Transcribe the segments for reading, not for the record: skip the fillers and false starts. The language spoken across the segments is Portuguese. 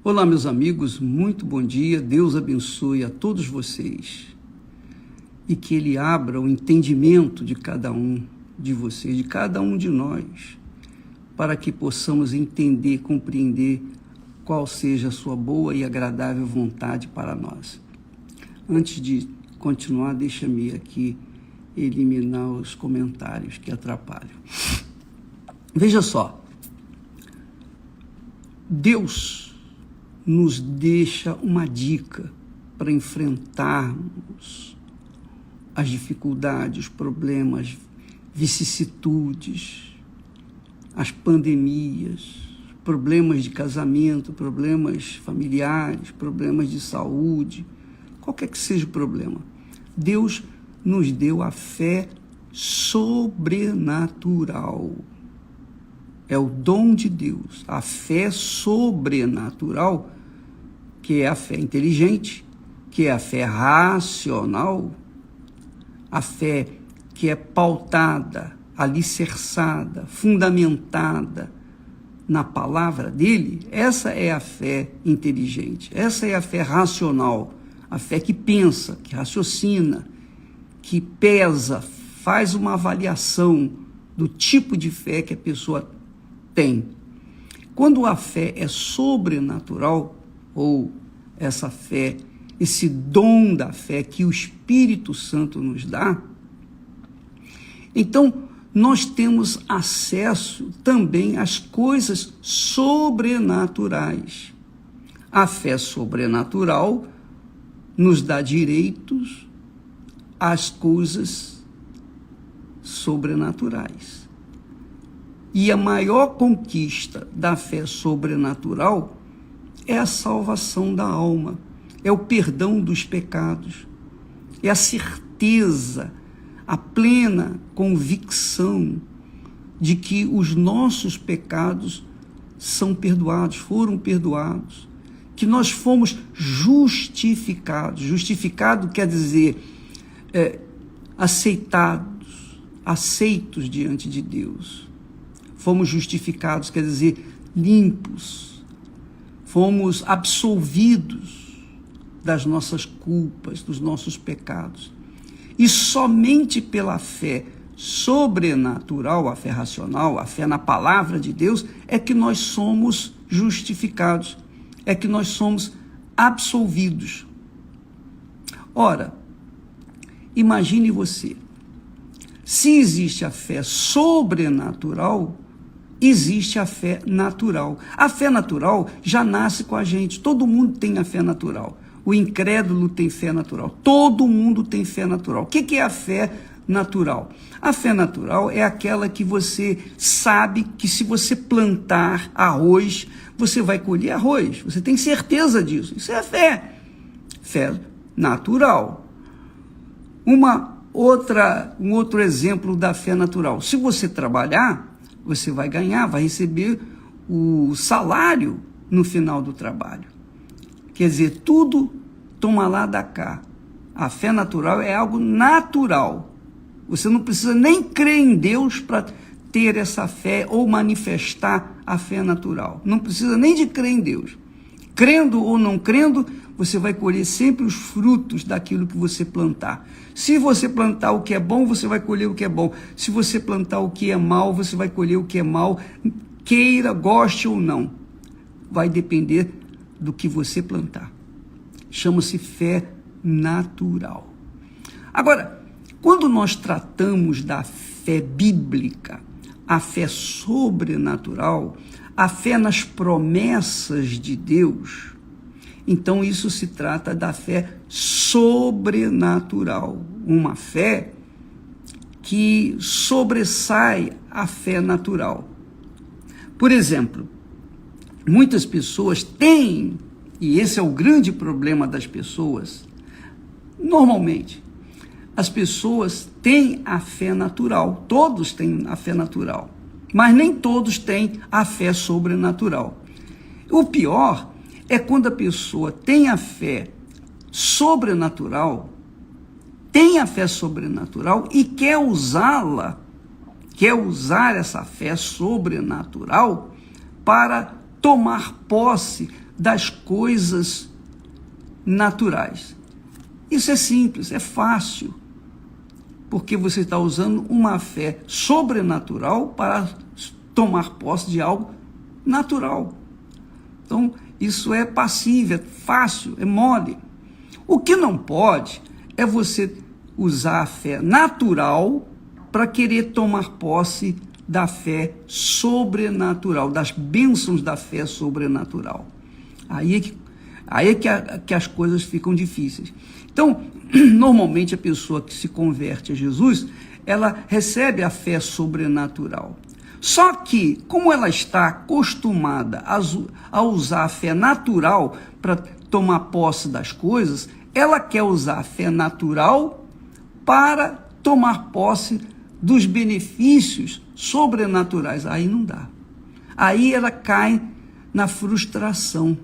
Olá, meus amigos, muito bom dia, Deus abençoe a todos vocês e que Ele abra o entendimento de cada um de vocês, de cada um de nós, para que possamos entender, compreender qual seja a sua boa e agradável vontade para nós. Antes de continuar, deixa-me aqui eliminar os comentários que atrapalham. Veja só, Deus nos deixa uma dica para enfrentarmos as dificuldades, os problemas, vicissitudes, as pandemias, problemas de casamento, problemas familiares, problemas de saúde, qualquer que seja o problema. Deus nos deu a fé sobrenatural. É o dom de Deus, a fé sobrenatural, que é a fé inteligente, que é a fé racional, a fé que é pautada, alicerçada, fundamentada na palavra dele. Essa é a fé inteligente, essa é a fé racional, a fé que pensa, que raciocina, que pesa, faz uma avaliação do tipo de fé que a pessoa tem. Quando a fé é sobrenatural, ou essa fé, esse dom da fé que o Espírito Santo nos dá, então nós temos acesso também às coisas sobrenaturais. A fé sobrenatural nos dá direitos às coisas sobrenaturais. E a maior conquista da fé sobrenatural é a salvação da alma, é o perdão dos pecados, é a certeza, a plena convicção de que os nossos pecados são perdoados, foram perdoados, que nós fomos justificados. Justificado quer dizer aceitos diante de Deus. Fomos justificados, quer dizer, limpos. Fomos absolvidos das nossas culpas, dos nossos pecados. E somente pela fé sobrenatural, a fé racional, a fé na palavra de Deus, é que nós somos justificados, é que nós somos absolvidos. Ora, imagine você, se existe a fé sobrenatural, existe a fé natural. A fé natural já nasce com a gente. Todo mundo tem a fé natural. O incrédulo tem fé natural. Todo mundo tem fé natural. O que é a fé natural? A fé natural é aquela que você sabe que se você plantar arroz, você vai colher arroz. Você tem certeza disso. Isso é a fé. Fé natural. Um outro exemplo da fé natural. Se você trabalhar, você vai ganhar, vai receber o salário no final do trabalho. Quer dizer, tudo toma lá da cá. A fé natural é algo natural. Você não precisa nem crer em Deus para ter essa fé ou manifestar a fé natural. Não precisa nem de crer em Deus. Crendo ou não crendo, você vai colher sempre os frutos daquilo que você plantar. Se você plantar o que é bom, você vai colher o que é bom. Se você plantar o que é mal, você vai colher o que é mal. Queira, goste ou não. Vai depender do que você plantar. Chama-se fé natural. Agora, quando nós tratamos da fé bíblica, a fé sobrenatural, a fé nas promessas de Deus, então isso se trata da fé sobrenatural, uma fé que sobressai a fé natural. Por exemplo, muitas pessoas têm, e esse é o grande problema das pessoas, normalmente, as pessoas têm a fé natural, todos têm a fé natural, mas nem todos têm a fé sobrenatural. O pior é quando a pessoa tem a fé sobrenatural, e quer usá-la, quer usar essa fé sobrenatural para tomar posse das coisas naturais. Isso é simples, é fácil, porque você está usando uma fé sobrenatural para tomar posse de algo natural. Então, isso é passível, é fácil, é mole. O que não pode é você usar a fé natural para querer tomar posse da fé sobrenatural, das bênçãos da fé sobrenatural. Aí é que as coisas ficam difíceis. Então, normalmente a pessoa que se converte a Jesus, ela recebe a fé sobrenatural. Só que, como ela está acostumada a usar a fé natural para tomar posse das coisas, ela quer usar a fé natural para tomar posse dos benefícios sobrenaturais. Aí não dá. Aí ela cai na frustração,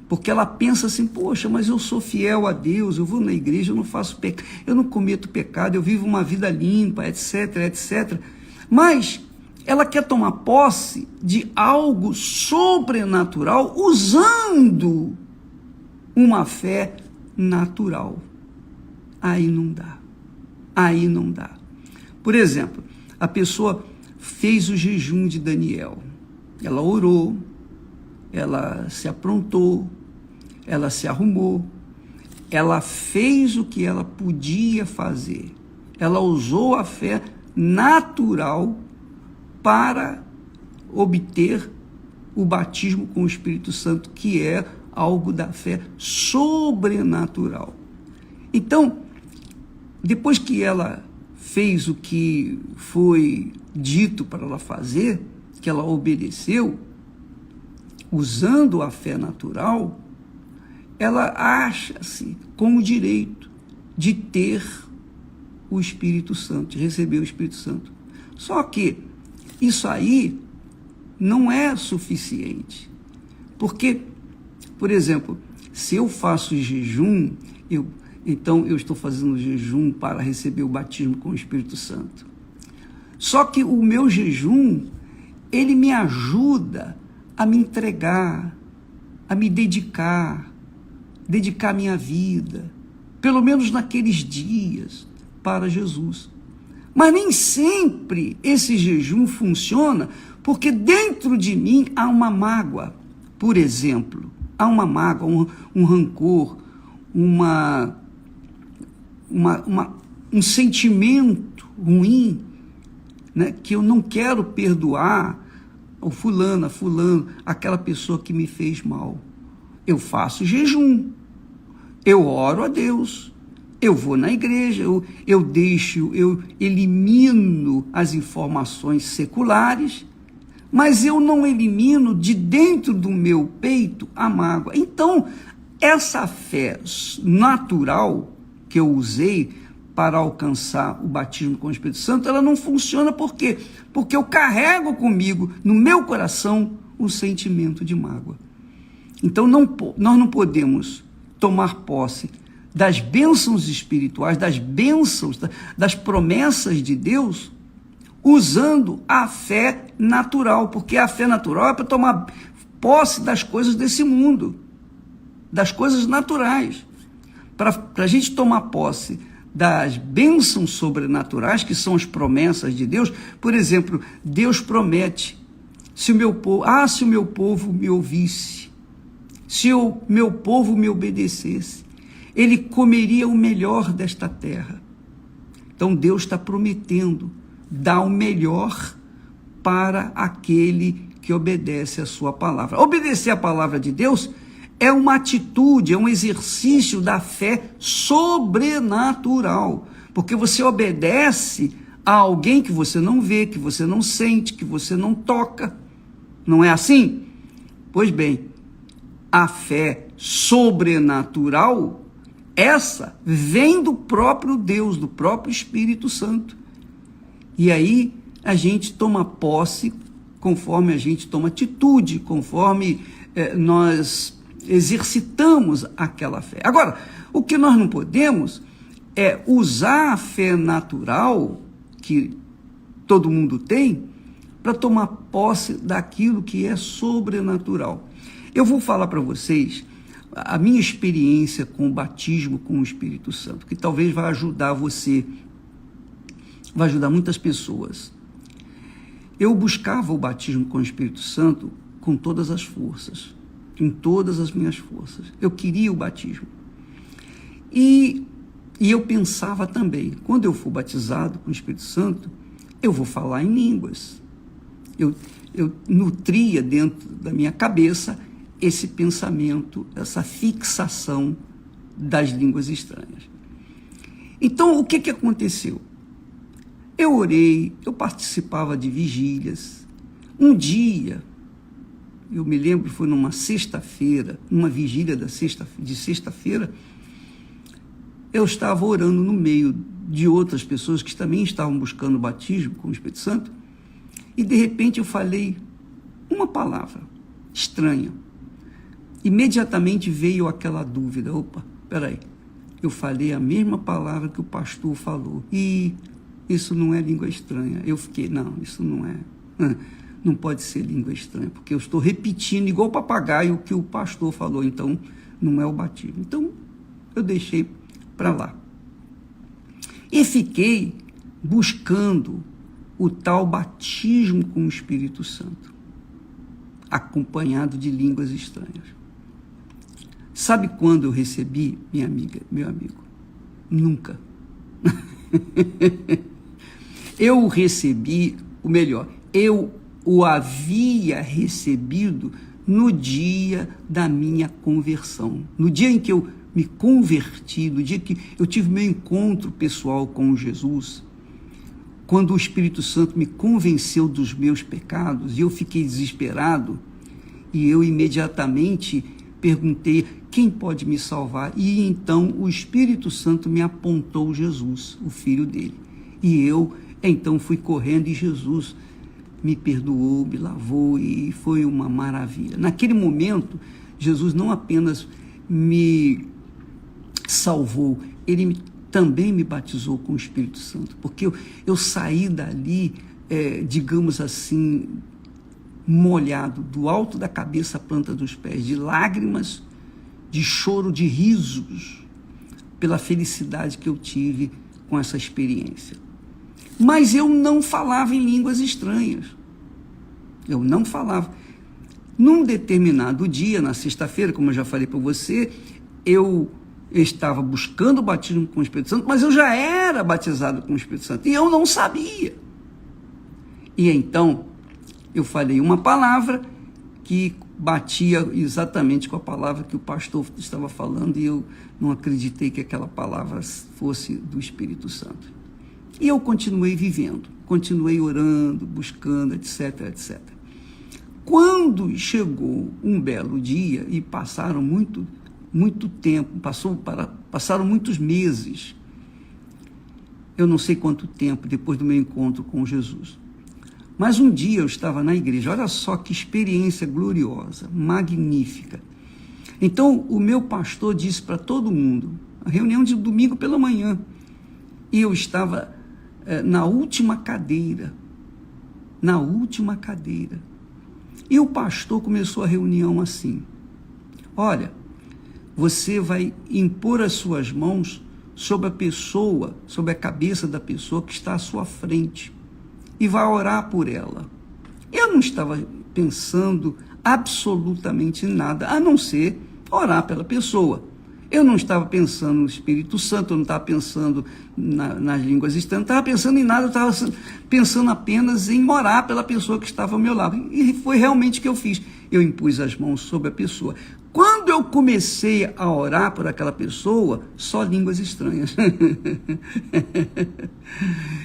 porque ela pensa assim: poxa, mas eu sou fiel a Deus, eu vou na igreja, eu não faço pecado, eu não cometo pecado, eu vivo uma vida limpa, etc, etc. Mas ela quer tomar posse de algo sobrenatural usando uma fé natural. Aí não dá. Aí não dá. Por exemplo, a pessoa fez o jejum de Daniel. Ela orou, ela se aprontou, ela se arrumou, ela fez o que ela podia fazer. Ela usou a fé natural para obter o batismo com o Espírito Santo, que é algo da fé sobrenatural. Então, depois que ela fez o que foi dito para ela fazer, que ela obedeceu, usando a fé natural, ela acha-se com o direito de ter o Espírito Santo, de receber o Espírito Santo. Só que isso aí não é suficiente. Porque, por exemplo, se eu faço jejum, então eu estou fazendo jejum para receber o batismo com o Espírito Santo. Só que o meu jejum, ele me ajuda a me entregar, a me dedicar minha vida, pelo menos naqueles dias, para Jesus. Mas nem sempre esse jejum funciona, porque dentro de mim há uma mágoa, por exemplo. Há uma mágoa, um rancor, um sentimento ruim, né, que eu não quero perdoar o fulano, aquela pessoa que me fez mal. Eu faço jejum, eu oro a Deus, eu vou na igreja, eu elimino as informações seculares, mas eu não elimino de dentro do meu peito a mágoa. Então, essa fé natural que eu usei para alcançar o batismo com o Espírito Santo, ela não funciona. Por quê? Porque eu carrego comigo, no meu coração, um sentimento de mágoa. Então, nós não podemos tomar posse das bênçãos espirituais, das bênçãos, das promessas de Deus, usando a fé natural, porque a fé natural é para tomar posse das coisas desse mundo, das coisas naturais. Para a gente tomar posse das bênçãos sobrenaturais, que são as promessas de Deus, por exemplo, Deus promete: se o meu povo me ouvisse, se o meu povo me obedecesse, ele comeria o melhor desta terra. Então Deus está prometendo dar o melhor para aquele que obedece a sua palavra. Obedecer a palavra de Deus é uma atitude, é um exercício da fé sobrenatural, porque você obedece a alguém que você não vê, que você não sente, que você não toca. Não é assim? Pois bem, a fé sobrenatural, essa vem do próprio Deus, do próprio Espírito Santo. E aí a gente toma posse conforme a gente toma atitude, conforme nós exercitamos aquela fé. Agora, o que nós não podemos é usar a fé natural que todo mundo tem para tomar posse daquilo que é sobrenatural. Eu vou falar para vocês a minha experiência com o batismo com o Espírito Santo, que talvez vai ajudar você, vai ajudar muitas pessoas. Eu buscava o batismo com o Espírito Santo com todas as forças, com todas as minhas forças. Eu queria o batismo. E eu pensava também, quando eu for batizado com o Espírito Santo, eu vou falar em línguas. Eu nutria dentro da minha cabeça esse pensamento, essa fixação das línguas estranhas. Então, o que aconteceu? Eu orei, eu participava de vigílias. Um dia, eu me lembro, foi numa sexta-feira, numa vigília de sexta-feira, eu estava orando no meio de outras pessoas que também estavam buscando o batismo com o Espírito Santo, e de repente eu falei uma palavra estranha. Imediatamente veio aquela dúvida, opa, peraí, eu falei a mesma palavra que o pastor falou, e isso não é língua estranha. Eu fiquei, não, isso não pode ser língua estranha, porque eu estou repetindo igual papagaio o que o pastor falou, então não é o batismo. Então eu deixei para lá. E fiquei buscando o tal batismo com o Espírito Santo, acompanhado de línguas estranhas. Sabe quando eu recebi, minha amiga, meu amigo? Nunca. Eu recebi, o melhor, eu o havia recebido no dia da minha conversão. No dia em que eu me converti, no dia que eu tive meu encontro pessoal com Jesus, quando o Espírito Santo me convenceu dos meus pecados, e eu fiquei desesperado, e eu imediatamente perguntei, quem pode me salvar? E então o Espírito Santo me apontou Jesus, o Filho dele. E eu, então, fui correndo e Jesus me perdoou, me lavou e foi uma maravilha. Naquele momento, Jesus não apenas me salvou, ele também me batizou com o Espírito Santo, porque eu saí dali, digamos assim, molhado, do alto da cabeça à planta dos pés, de lágrimas, de choro, de risos, pela felicidade que eu tive com essa experiência. Mas eu não falava em línguas estranhas. Eu não falava. Num determinado dia, na sexta-feira, como eu já falei para você, eu estava buscando o batismo com o Espírito Santo, mas eu já era batizado com o Espírito Santo, e eu não sabia. E então, eu falei uma palavra que batia exatamente com a palavra que o pastor estava falando, e eu não acreditei que aquela palavra fosse do Espírito Santo. E eu continuei vivendo, continuei orando, buscando, etc, etc. Quando chegou um belo dia, e passaram muito tempo, passaram muitos meses, eu não sei quanto tempo depois do meu encontro com Jesus, mas um dia eu estava na igreja, olha só que experiência gloriosa, magnífica. Então o meu pastor disse para todo mundo, a reunião de domingo pela manhã, e eu estava na última cadeira, e o pastor começou a reunião assim, olha, você vai impor as suas mãos sobre a pessoa, sobre a cabeça da pessoa que está à sua frente, e vai orar por ela. Eu não estava pensando absolutamente em nada, a não ser orar pela pessoa. Eu não estava pensando no Espírito Santo, eu não estava pensando nas línguas estranhas, não estava pensando em nada, eu estava pensando apenas em orar pela pessoa que estava ao meu lado. E foi realmente o que eu fiz. Eu impus as mãos sobre a pessoa. Quando eu comecei a orar por aquela pessoa, só línguas estranhas.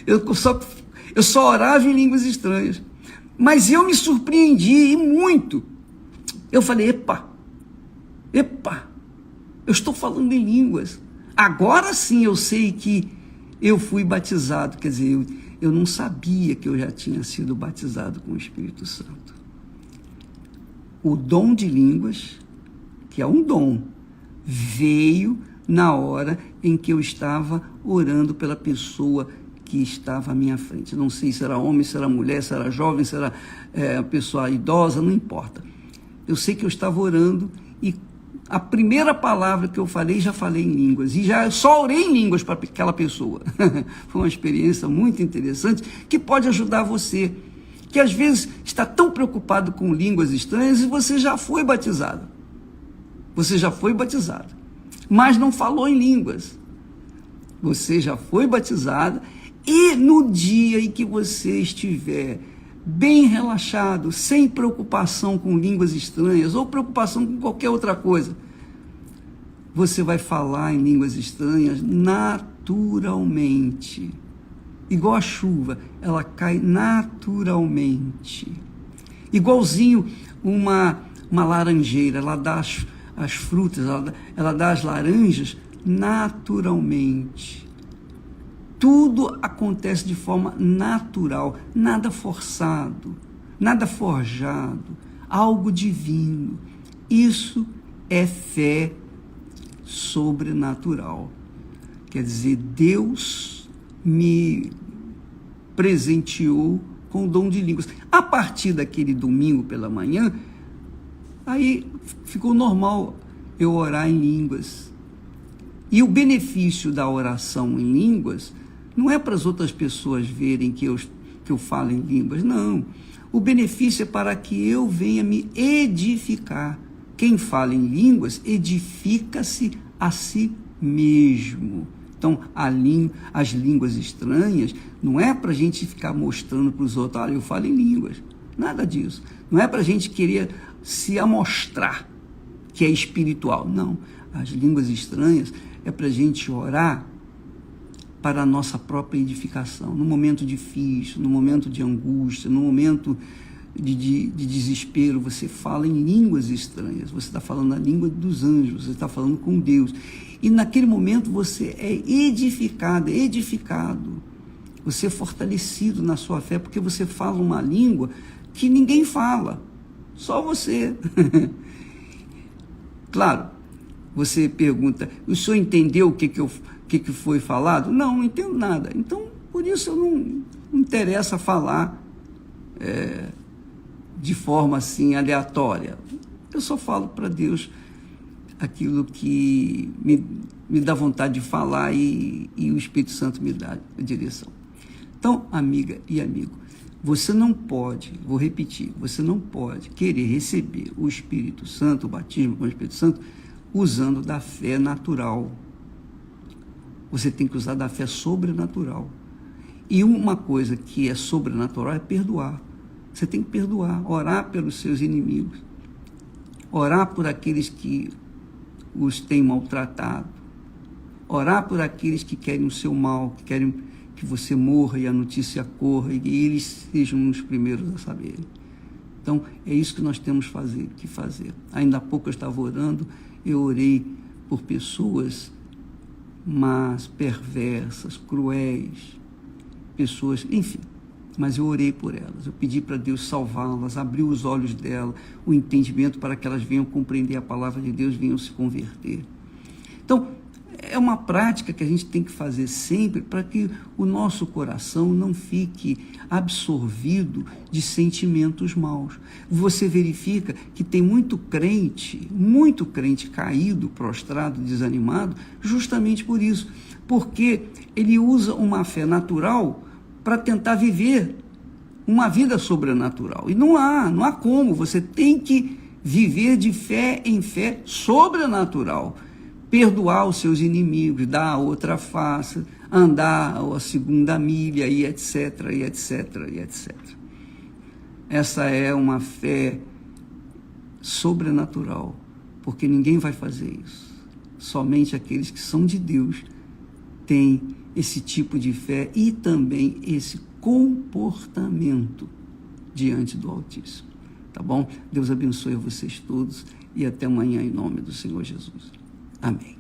Eu só orava em línguas estranhas. Mas eu me surpreendi, e muito. Eu falei, epa, eu estou falando em línguas. Agora sim eu sei que eu fui batizado. Quer dizer, eu não sabia que eu já tinha sido batizado com o Espírito Santo. O dom de línguas, que é um dom, veio na hora em que eu estava orando pela pessoa que estava à minha frente. Não sei se era homem, se era mulher, se era jovem, se era pessoa idosa, não importa. Eu sei que eu estava orando e a primeira palavra que eu falei, já falei em línguas. E já só orei em línguas para aquela pessoa. Foi uma experiência muito interessante que pode ajudar você, que às vezes está tão preocupado com línguas estranhas e você já foi batizado. Você já foi batizado, mas não falou em línguas. Você já foi batizado e no dia em que você estiver bem relaxado, sem preocupação com línguas estranhas ou preocupação com qualquer outra coisa, você vai falar em línguas estranhas naturalmente. Igual a chuva, ela cai naturalmente. Igualzinho uma laranjeira, ela dá as frutas, ela dá as laranjas naturalmente. Tudo acontece de forma natural, nada forçado, nada forjado, algo divino. Isso é fé sobrenatural. Quer dizer, Deus me presenteou com o dom de línguas. A partir daquele domingo pela manhã, aí ficou normal eu orar em línguas. E o benefício da oração em línguas não é para as outras pessoas verem que eu falo em línguas, não. O benefício é para que eu venha me edificar. Quem fala em línguas edifica-se a si mesmo. Então, as línguas estranhas não é para a gente ficar mostrando para os outros, olha, eu falo em línguas. Nada disso. Não é para a gente querer se amostrar que é espiritual. Não. As línguas estranhas é para a gente orar para a nossa própria edificação, no momento difícil, no momento de angústia, no momento de desespero. Você fala em línguas estranhas, você está falando a língua dos anjos, você está falando com Deus. E naquele momento você é edificado, você é fortalecido na sua fé, porque você fala uma língua que ninguém fala, só você. Claro, você pergunta, o senhor entendeu o que foi falado? Não entendo nada. Então, por isso eu não interessa falar de forma assim aleatória. Eu só falo para Deus aquilo que me dá vontade de falar e o Espírito Santo me dá a direção. Então, amiga e amigo, você não pode, vou repetir, você não pode querer receber o Espírito Santo, o batismo com o Espírito Santo, usando da fé natural. Você tem que usar da fé sobrenatural. E uma coisa que é sobrenatural é perdoar. Você tem que perdoar, orar pelos seus inimigos, orar por aqueles que os têm maltratado, orar por aqueles que querem o seu mal, que querem que você morra e a notícia corra e eles sejam os primeiros a saberem. Então, é isso que nós temos que fazer. Ainda há pouco eu estava orando, eu orei por pessoas más, perversas, cruéis, pessoas, enfim, mas eu orei por elas, eu pedi para Deus salvá-las, abrir os olhos delas, o entendimento para que elas venham compreender a palavra de Deus, venham se converter. Então, é uma prática que a gente tem que fazer sempre para que o nosso coração não fique absorvido de sentimentos maus. Você verifica que tem muito crente caído, prostrado, desanimado, justamente por isso, porque ele usa uma fé natural para tentar viver uma vida sobrenatural. E não há como, você tem que viver de fé em fé sobrenatural. Perdoar os seus inimigos, dar a outra face, andar a segunda milha e etc, e etc, e etc. Essa é uma fé sobrenatural, porque ninguém vai fazer isso. Somente aqueles que são de Deus têm esse tipo de fé e também esse comportamento diante do Altíssimo. Tá bom? Deus abençoe a vocês todos e até amanhã em nome do Senhor Jesus. Amém.